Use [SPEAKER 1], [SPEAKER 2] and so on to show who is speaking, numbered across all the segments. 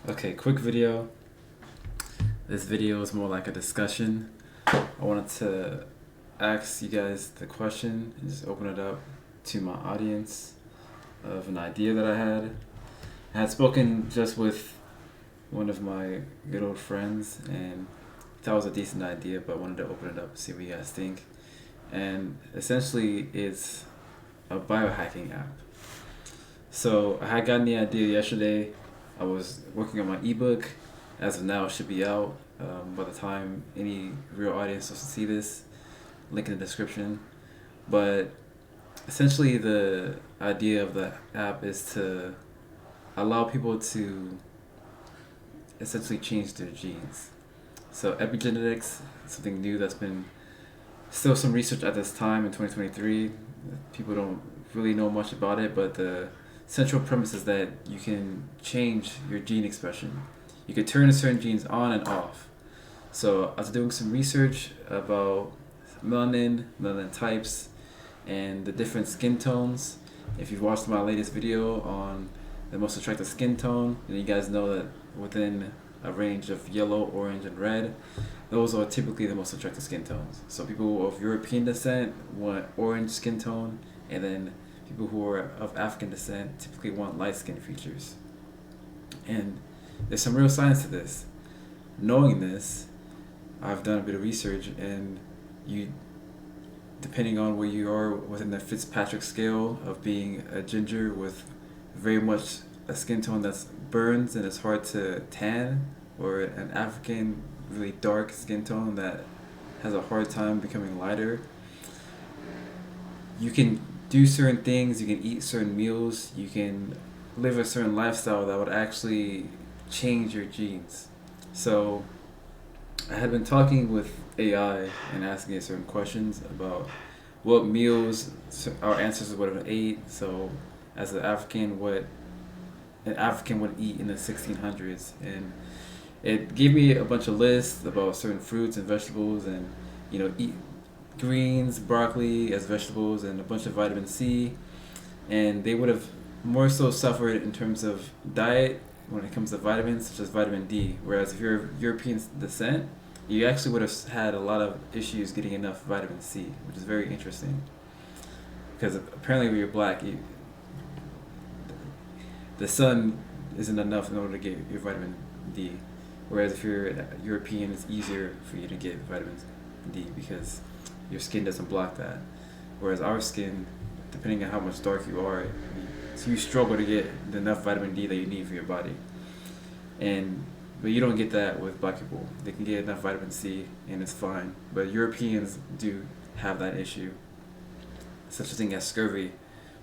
[SPEAKER 1] Okay, quick video. This video is more like a discussion. I wanted to ask you guys the question and just open it up to my audience of an idea that I had. I had spoken just with one of my good old friends and thought it was a decent idea, but I wanted to open it up and see what you guys think. And essentially, it's a biohacking app. So I had gotten the idea yesterday. I was working on my ebook. As of now, it should be out by the time any real audience wants to see this. Link in the description. But essentially, the idea of the app is to allow people to essentially change their genes. So epigenetics, something new that's been still some research at this time in 2023. People don't really know much about it, but the central premise is that you can change your gene expression. You could turn certain genes on and off. So I was doing some research about melanin types, and the different skin tones. If you've watched my latest video on the most attractive skin tone, then you guys know that within a range of yellow, orange, and red, those are typically the most attractive skin tones. So people of European descent want orange skin tone, and then people who are of African descent typically want light skin features. And there's some real science to this. Knowing this, I've done a bit of research, and you, depending on where you are within the Fitzpatrick scale of being a ginger with very much a skin tone that's burns and it's hard to tan, or an African really dark skin tone that has a hard time becoming lighter, you can do certain things, you can eat certain meals, you can live a certain lifestyle that would actually change your genes. So I had been talking with AI and asking it certain questions about what meals our ancestors would have ate. So as an African, what an African would eat in the 1600s, and it gave me a bunch of lists about certain fruits and vegetables, and eat greens, broccoli as vegetables, and a bunch of vitamin C. And they would have more so suffered in terms of diet when it comes to vitamins, such as vitamin D. Whereas if you're of European descent, you actually would have had a lot of issues getting enough vitamin C, which is very interesting. Because apparently, when you're black, the sun isn't enough in order to get your vitamin D. Whereas if you're European, it's easier for you to get vitamin D because your skin doesn't block that. Whereas our skin, depending on how much dark you are, you struggle to get enough vitamin D that you need for your body. But you don't get that with black people. They can get enough vitamin C and it's fine. But Europeans do have that issue, such a thing as scurvy.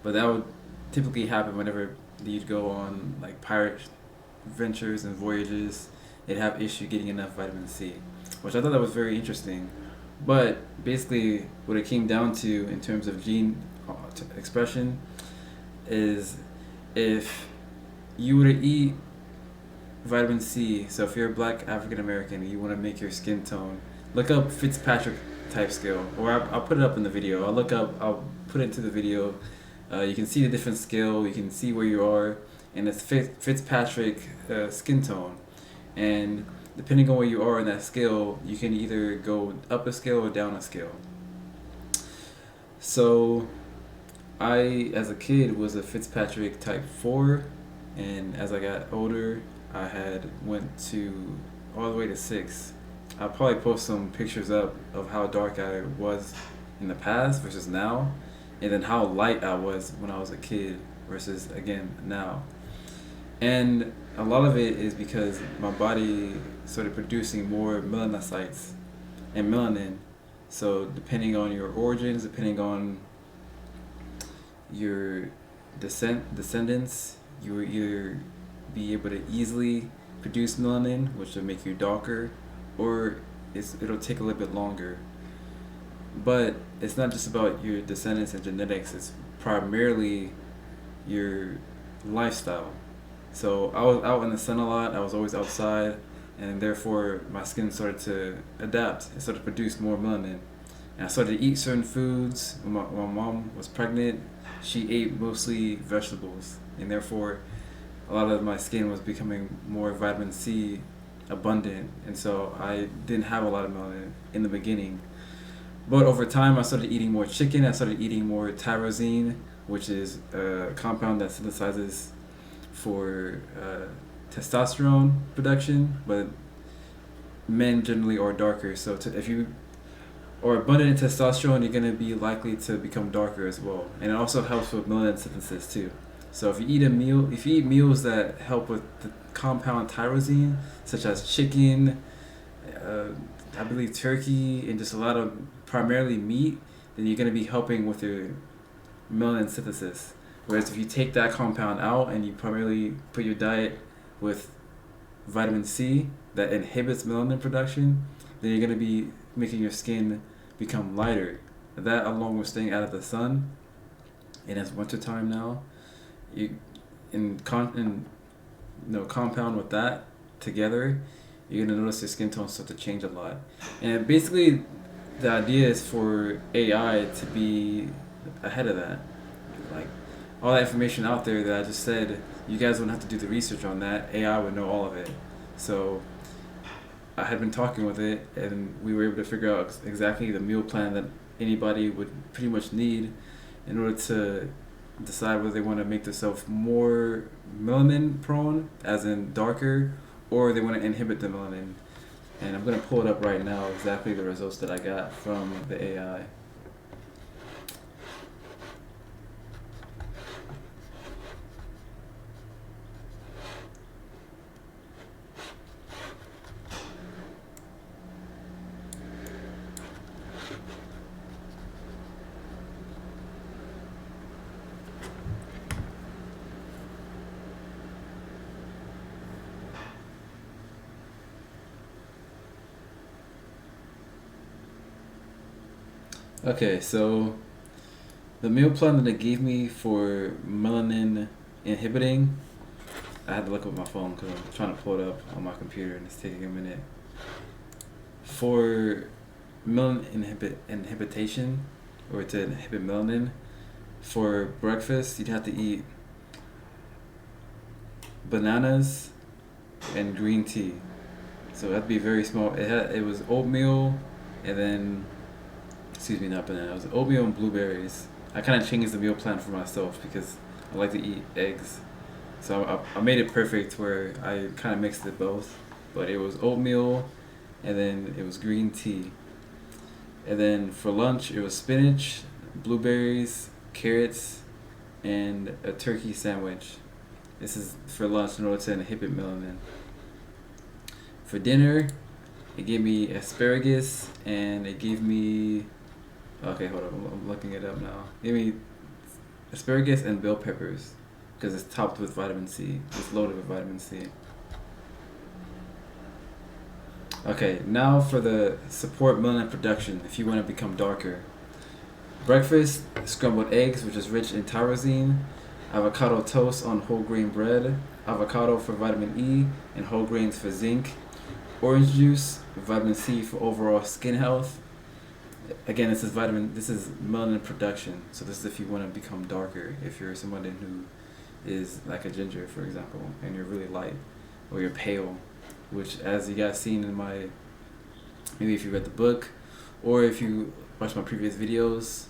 [SPEAKER 1] But that would typically happen whenever you'd go on like pirate ventures and voyages. They'd have issue getting enough vitamin C, which I thought that was very interesting. But basically, what it came down to in terms of gene expression is if you were to eat vitamin C, so if you're a black African American and you want to make your skin tone, look up Fitzpatrick type scale, or I'll put it up in the video. I'll put it into the video. You can see the different scale, you can see where you are, and it's Fitzpatrick skin tone. And depending on where you are in that scale, you can either go up a scale or down a scale. So I, as a kid, was a Fitzpatrick type 4, and as I got older, I had went to all the way to 6. I'll probably post some pictures up of how dark I was in the past versus now, and then how light I was when I was a kid versus, again, now. And a lot of it is because my body started producing more melanocytes and melanin. So depending on your origins, depending on your descendants, you will either be able to easily produce melanin, which will make you darker, or it'll take a little bit longer. But it's not just about your descendants and genetics, it's primarily your lifestyle. So I was out in the sun a lot, I was always outside, and therefore my skin started to adapt. It started to produce more melanin. And I started to eat certain foods. When my mom was pregnant, she ate mostly vegetables, and therefore a lot of my skin was becoming more vitamin C abundant, and so I didn't have a lot of melanin in the beginning. But over time, I started eating more chicken. I started eating more tyrosine, which is a compound that synthesizes for testosterone production, but men generally are darker. So if you are abundant in testosterone, you're gonna be likely to become darker as well, and it also helps with melanin synthesis too. So if you eat meals that help with the compound tyrosine, such as chicken, I believe turkey, and just a lot of primarily meat, then you're gonna be helping with your melanin synthesis. Whereas if you take that compound out and you primarily put your diet with vitamin C that inhibits melanin production, then you're going to be making your skin become lighter. That, along with staying out of the sun, and it's winter time now, compound with that together, you're going to notice your skin tone start to change a lot. And basically, the idea is for AI to be ahead of that. Like, all that information out there that I just said, you guys wouldn't have to do the research on that. AI would know all of it. So I had been talking with it, and we were able to figure out exactly the meal plan that anybody would pretty much need in order to decide whether they want to make themselves more melanin prone, as in darker, or they want to inhibit the melanin. And I'm going to pull it up right now, exactly the results that I got from the AI. Okay, so the meal plan that they gave me for melanin inhibiting, I had to look up my phone because I'm trying to pull it up on my computer and it's taking a minute. For melanin inhibition, or to inhibit melanin, for breakfast you'd have to eat bananas and green tea. So that'd be very small. It was oatmeal, and then not banana. It was oatmeal and blueberries. I kind of changed the meal plan for myself because I like to eat eggs. So I made it perfect where I kind of mixed it both. But it was oatmeal, and then it was green tea. And then for lunch, it was spinach, blueberries, carrots, and a turkey sandwich. This is for lunch in order to inhibit melanin. For dinner, it gave me asparagus, and it gave me... Okay, hold on. I'm looking it up now. Give me asparagus and bell peppers because it's topped with vitamin C. It's loaded with vitamin C. Okay, now for the support melanin production if you want to become darker. Breakfast, scrambled eggs, which is rich in tyrosine, avocado toast on whole grain bread, avocado for vitamin E and whole grains for zinc, orange juice, vitamin C for overall skin health. Again, this is melanin production. So this is if you want to become darker. If you're somebody who is like a ginger, for example, and you're really light, or you're pale, which, as you guys seen in maybe if you read the book, or if you watch my previous videos,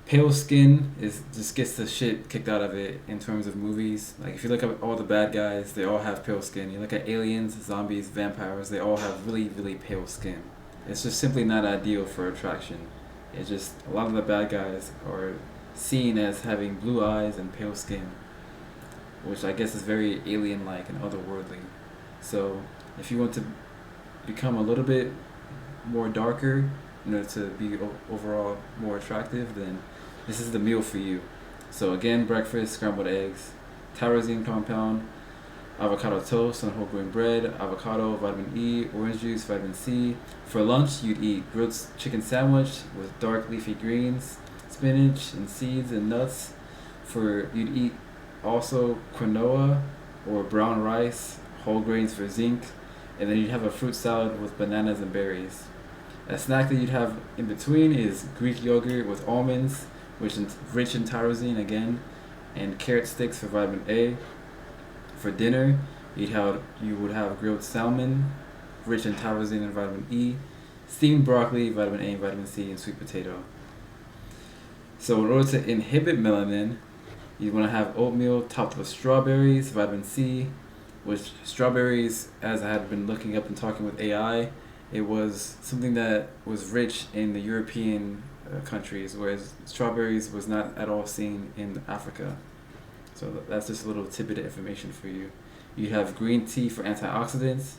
[SPEAKER 1] pale skin just gets the shit kicked out of it in terms of movies. Like if you look at all the bad guys, they all have pale skin. You look at aliens, zombies, vampires, they all have really, really pale skin. It's just simply not ideal for attraction. It's just a lot of the bad guys are seen as having blue eyes and pale skin, which I guess is very alien-like and otherworldly. So if you want to become a little bit more darker in order to be overall more attractive, then this is the meal for you. So again, breakfast, scrambled eggs, tyrosine compound, avocado toast on whole grain bread, avocado, vitamin E, orange juice, vitamin C. For lunch, you'd eat grilled chicken sandwich with dark leafy greens, spinach and seeds and nuts. You'd eat also quinoa or brown rice, whole grains for zinc, and then you'd have a fruit salad with bananas and berries. A snack that you'd have in between is Greek yogurt with almonds, which is rich in tyrosine again, and carrot sticks for vitamin A. For dinner, you would have grilled salmon, rich in tyrosine and vitamin E, steamed broccoli, vitamin A and vitamin C, and sweet potato. So in order to inhibit melanin, you want to have oatmeal topped with strawberries, vitamin C, which strawberries, as I had been looking up and talking with AI, it was something that was rich in the European countries, whereas strawberries was not at all seen in Africa. So that's just a little tidbit of information for you. You have green tea for antioxidants,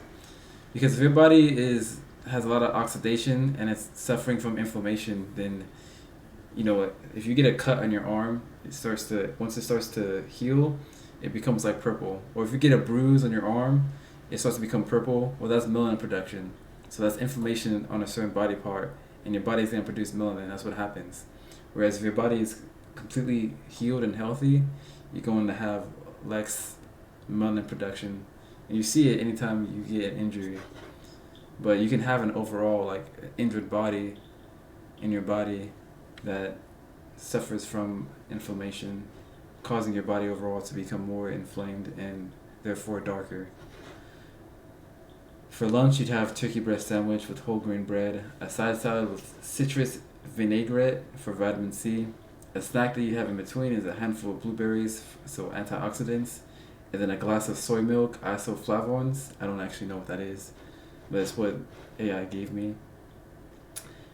[SPEAKER 1] because if your body has a lot of oxidation and it's suffering from inflammation, then if you get a cut on your arm, once it starts to heal, it becomes like purple. Or if you get a bruise on your arm, it starts to become purple. Well, that's melanin production. So that's inflammation on a certain body part, and your body's gonna produce melanin. That's what happens. Whereas if your body is completely healed and healthy, you're going to have less melanin production, and you see it anytime you get an injury. But you can have an overall injured body in your body that suffers from inflammation, causing your body overall to become more inflamed and therefore darker. For lunch, you'd have turkey breast sandwich with whole grain bread, a side salad with citrus vinaigrette for vitamin C. A snack that you have in between is a handful of blueberries, so antioxidants, and then a glass of soy milk, isoflavones. I don't actually know what that is, but it's what AI gave me.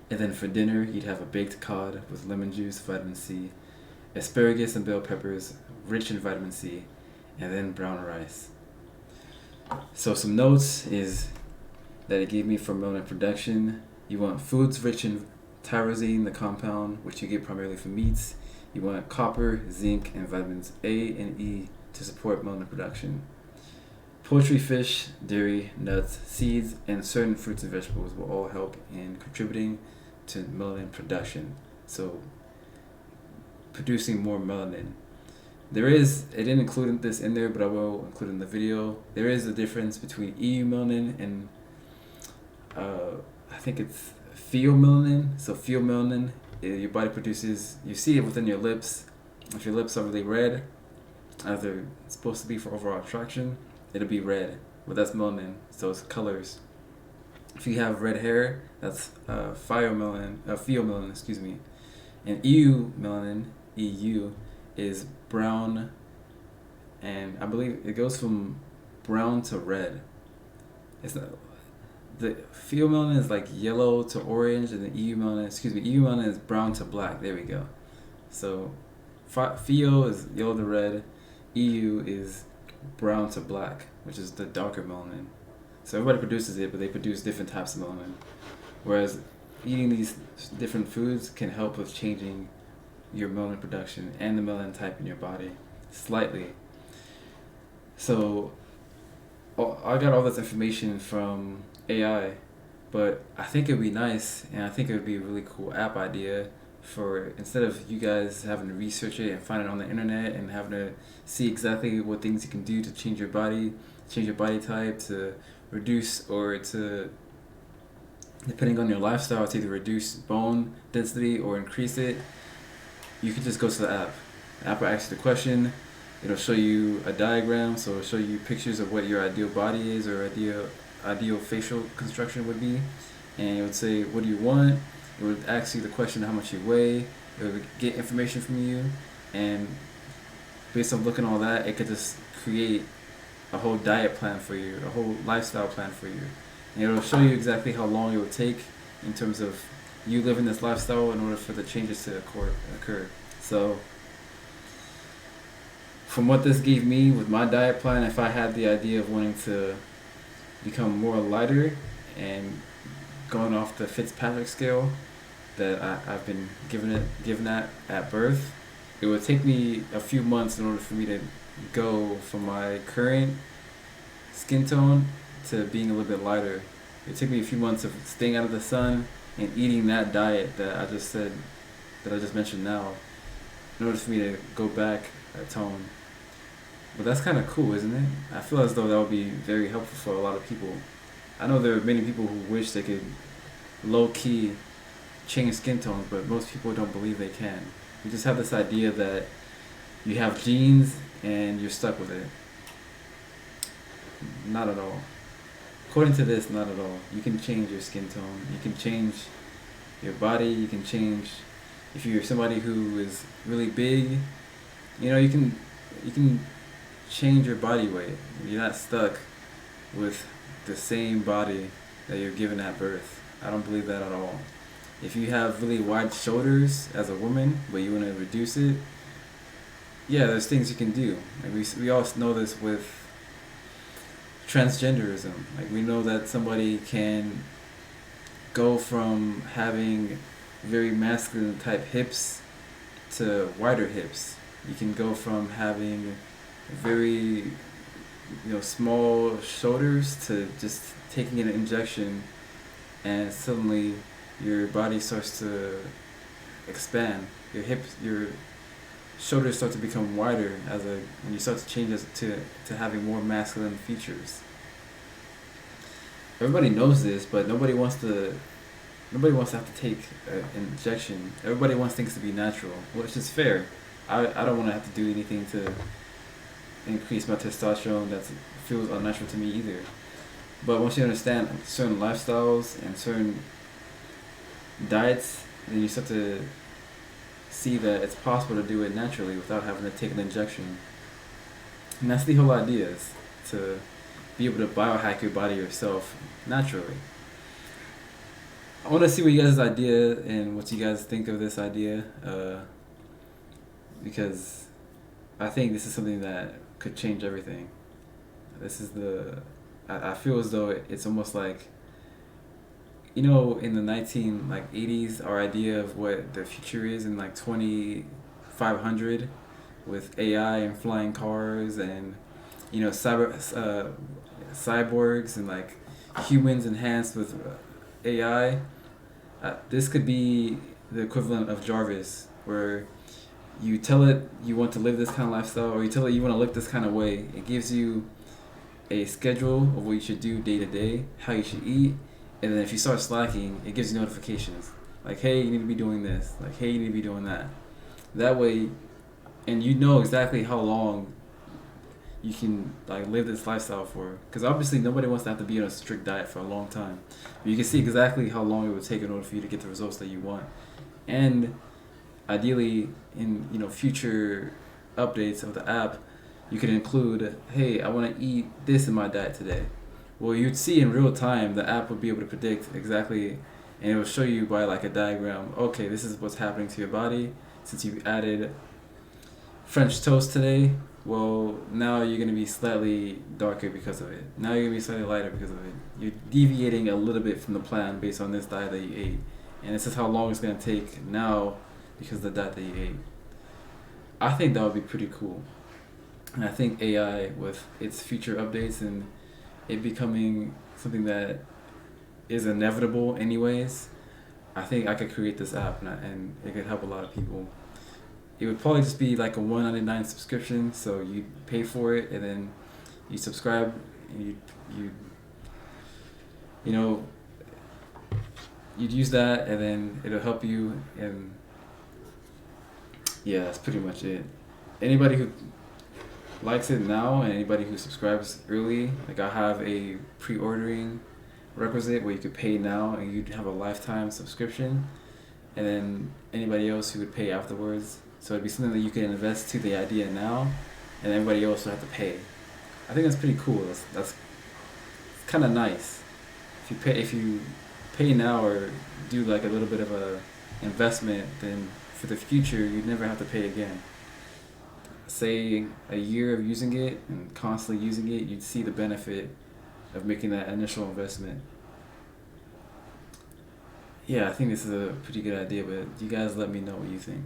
[SPEAKER 1] And then for dinner, you'd have a baked cod with lemon juice, vitamin C, asparagus and bell peppers, rich in vitamin C, and then brown rice. So some notes is that it gave me for melanin production. You want foods rich in tyrosine, the compound, which you get primarily from meats. You want copper, zinc, and vitamins A and E to support melanin production. Poultry, fish, dairy, nuts, seeds, and certain fruits and vegetables will all help in contributing to melanin production. So producing more melanin. It didn't include this in there, but I will include it in the video. There is a difference between EU melanin and I think it's pheomelanin. So pheomelanin, your body produces, you see it within your lips. If your lips are really red, as they're supposed to be for overall attraction, it'll be red. But that's melanin, so it's colors. If you have red hair, that's pheomelanin, excuse me. And EU melanin, EU, is brown, and I believe it goes from brown to red. It's not, the pheomelanin is like yellow to orange, and the EU melanin is brown to black. There we go. So pheo is yellow to red, EU is brown to black, which is the darker melanin. So everybody produces it, but they produce different types of melanin. Whereas eating these different foods can help with changing your melanin production and the melanin type in your body slightly. So I got all this information from AI, but I think it would be nice, and I think it would be a really cool app idea for, instead of you guys having to research it and find it on the internet and having to see exactly what things you can do to change your body type, to reduce or to, depending on your lifestyle, to either reduce bone density or increase it. You can just go to the app. The app will ask you the question. It'll show you a diagram, so it'll show you pictures of what your ideal body is or ideal facial construction would be. And it would say, what do you want? It would ask you the question, how much you weigh. It would get information from you. And based on looking at all that, it could just create a whole diet plan for you, a whole lifestyle plan for you. And it'll show you exactly how long it would take in terms of you living this lifestyle in order for the changes to occur. So from what this gave me with my diet plan, if I had the idea of wanting to become more lighter and going off the Fitzpatrick scale that I've been given at birth, it would take me a few months in order for me to go from my current skin tone to being a little bit lighter. It took me a few months of staying out of the sun and eating that diet that I just mentioned now, in order for me to go back a tone. But that's kind of cool, isn't it? I feel as though that would be very helpful for a lot of people. I know there are many people who wish they could low-key change skin tones, but most people don't believe they can. We just have this idea that you have genes and you're stuck with it. Not at all. According to this, not at all. You can change your skin tone. You can change your body. You can change if you're somebody who is really big. You can change your body weight. You're not stuck with the same body that you're given at birth. I don't believe that at all. If you have really wide shoulders as a woman, but you want to reduce it, yeah, there's things you can do. Like we all know this with transgenderism. Like we know that somebody can go from having very masculine type hips to wider hips. You can go from having very small shoulders to just taking an injection and suddenly your body starts to expand. Your shoulders start to become wider when you start to change to having more masculine features. Everybody knows this, but nobody wants to have to take an injection. Everybody wants things to be natural, which is fair. I don't want to have to do anything to increase my testosterone that feels unnatural to me either. But once you understand certain lifestyles and certain diets, then you start to see that it's possible to do it naturally without having to take an injection. And that's the whole idea, is to be able to biohack your body yourself naturally. I want to see what you guys' idea and what you guys think of this idea, because I think this is something that could change everything. I feel as though it's almost like, in the 80s, our idea of what the future is in like 2500 with AI and flying cars and, cyborgs and like humans enhanced with AI. This could be the equivalent of Jarvis, where you tell it you want to live this kind of lifestyle, or you tell it you want to look this kind of way. It gives you a schedule of what you should do day to day, how you should eat, and then if you start slacking, it gives you notifications. Like, hey, you need to be doing this. Like, hey, you need to be doing that. That way, and you know exactly how long you can like live this lifestyle for. Because obviously nobody wants to have to be on a strict diet for a long time. But you can see exactly how long it would take in order for you to get the results that you want. And ideally, in future updates of the app, you could include, hey, I want to eat this in my diet today. Well, you'd see in real time, the app would be able to predict exactly, and it will show you by like a diagram, okay, this is what's happening to your body. Since you added French toast today, well, now you're going to be slightly darker because of it. Now you're going to be slightly lighter because of it. You're deviating a little bit from the plan based on this diet that you ate. And this is how long it's going to take now because of the diet that you ate. I think that would be pretty cool. And I think AI, with its future updates and it becoming something that is inevitable anyways, I think I could create this app and it could help a lot of people. It would probably just be like a $1.99 subscription, so you pay for it and then you subscribe and you'd use that and then it'll help you, and yeah, that's pretty much it. Anybody who likes it now and anybody who subscribes early, like I have a pre-ordering requisite where you could pay now and you'd have a lifetime subscription, and then anybody else who would pay afterwards. So it'd be something that you can invest to the idea now, and everybody else would have to pay. I think that's pretty cool. That's kind of nice. If you pay now or do like a little bit of a investment, then for the future you'd never have to pay again. Say a year of using it and constantly using it, you'd see the benefit of making that initial investment. Yeah, I think this is a pretty good idea, but you guys let me know what you think.